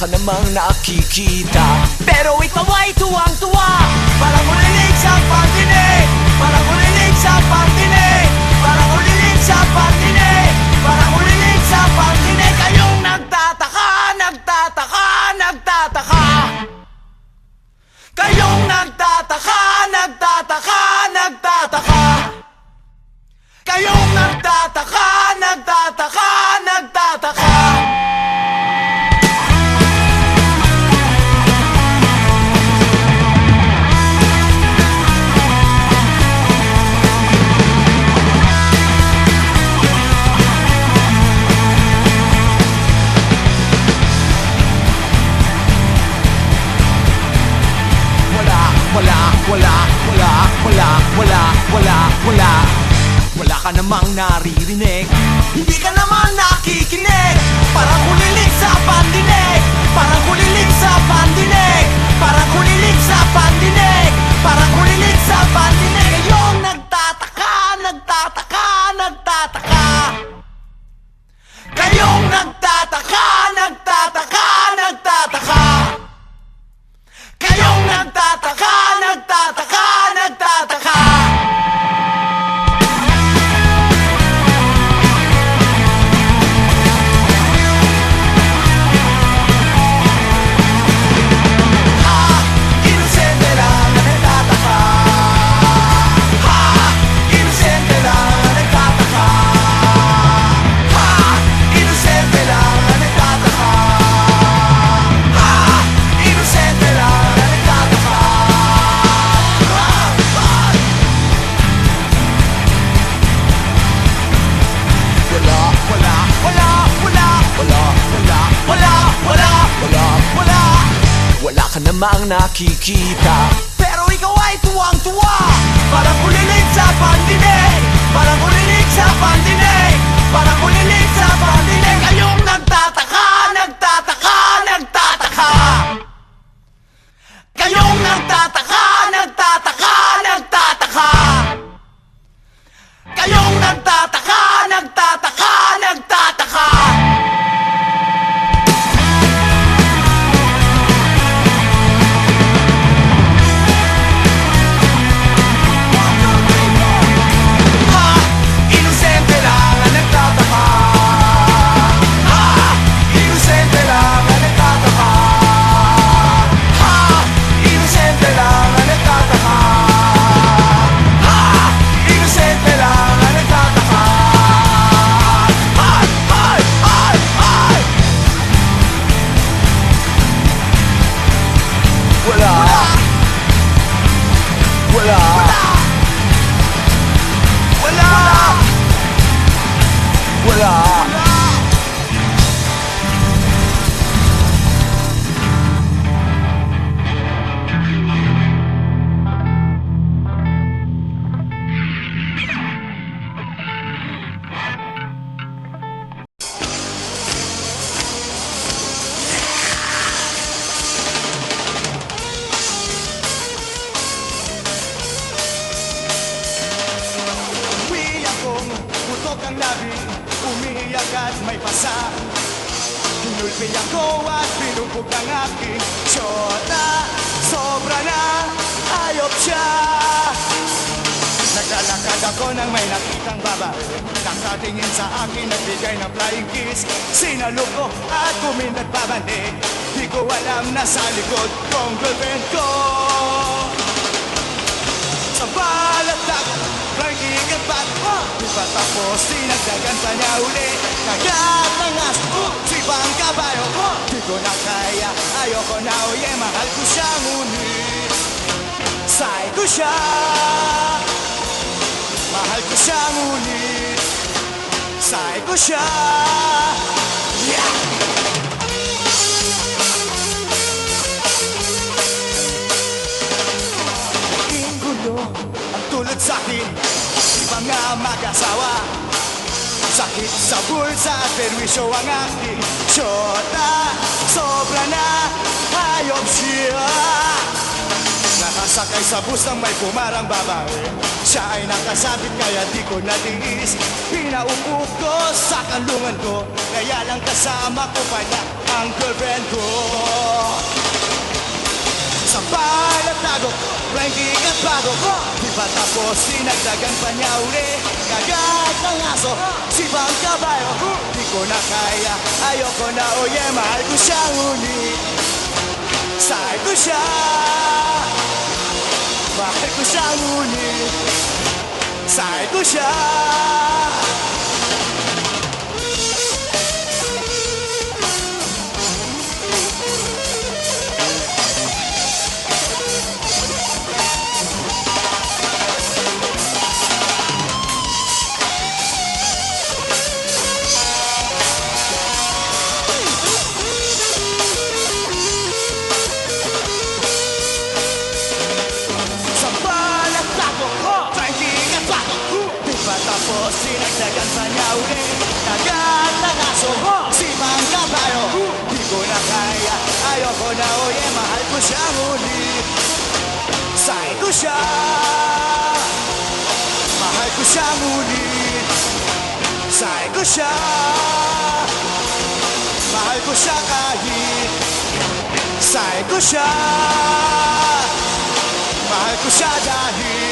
ka namang nakikita, pero ikaw ay tuwang-tuwa. Parang ulilig sa pandinig, parang ulilig sa pandinig, parang ulilig sa pandinig, parang ulilig sa pandinig. Kayong nagtataka, nagtataka, nagtataka. Kayong nagtataka, nagtataka, nagtataka. Kayong nagtataka, nagtataka, nagtataka. Wala ka namang naririnig, hindi ka naman nakikinig. Parang kulilig sa pandinig, parang kulilig sa pandinig, parang kulilig sa pandinig, parang kulilig sa pandinig. Kayong nagtataka, nagtataka, nagtataka. Kayong nagtataka, nagtataka, nagtataka. Kayong nagtataka, nagtataka, nagtataka. Wala ka namang nakikita, pero ikaw ay tuwang-tuwa. Parang kulilig sa pandinig, parang kulilig sa pandinig, parang kulilig sa pandinig. Kayong nagtataka, nagtataka, nagtataka. Kayong nagtataka, nagtataka, nagtataka. Kayong nagtataka, nagtataka, nagtataka. Ang labi, umiiyak at may pasa. Hinulpi ako at binubog ng aking syota. Sobra na, hayop siya. Naglalakad ako nang may nakitang babae. Nakatingin sa akin, nagbigay ng flying kiss. Sinalok ko at kumindat pabalik. Di ko alam na sa likod kong girlfriend ko. Sa balatak, ranking at bat, di pa tapos, dinagdagan pa niya uli. Nagatangas, si Bang Kabayo, di ko na kaya, ayoko na, oye, mahal ko siya ngunit say ko siya, mahal ko siya ngunit say ko siya. Yeah! Ang tulad sa'kin, di mga mag-asawa. Sakit sa bulsa at perwisyo ang aking syota. Sobra na, hayop siya. Sakay sa bus ng may pumarang babae. Siya ay nakasabit kaya di ko natiis. Pinaupo ko sa kanlungan ko, kaya lang kasama ko pala ang girlfriend ko. Sa bahay at tago, ranking at bago ko. Di pa tapos, sinagdagan pa niya uli. Kagat ng aso, sibang kabayo. Di ko na kaya, ayoko na, oye, mahal ko siya ngunit sa'yo ko siya. Mahal ko siya ngunit sa'yo ko siya. Tapos sinagdagan pa niya uli. Kagat ng aso, sibang kabayo. Di ko na kaya, ayoko na, oye, mahal ko siya ngunit sa'yo ko siya. Mahal ko siya ngunit sa'yo ko siya. Mahal ko siya kahit sa'yo ko siya. Mahal ko siya dahil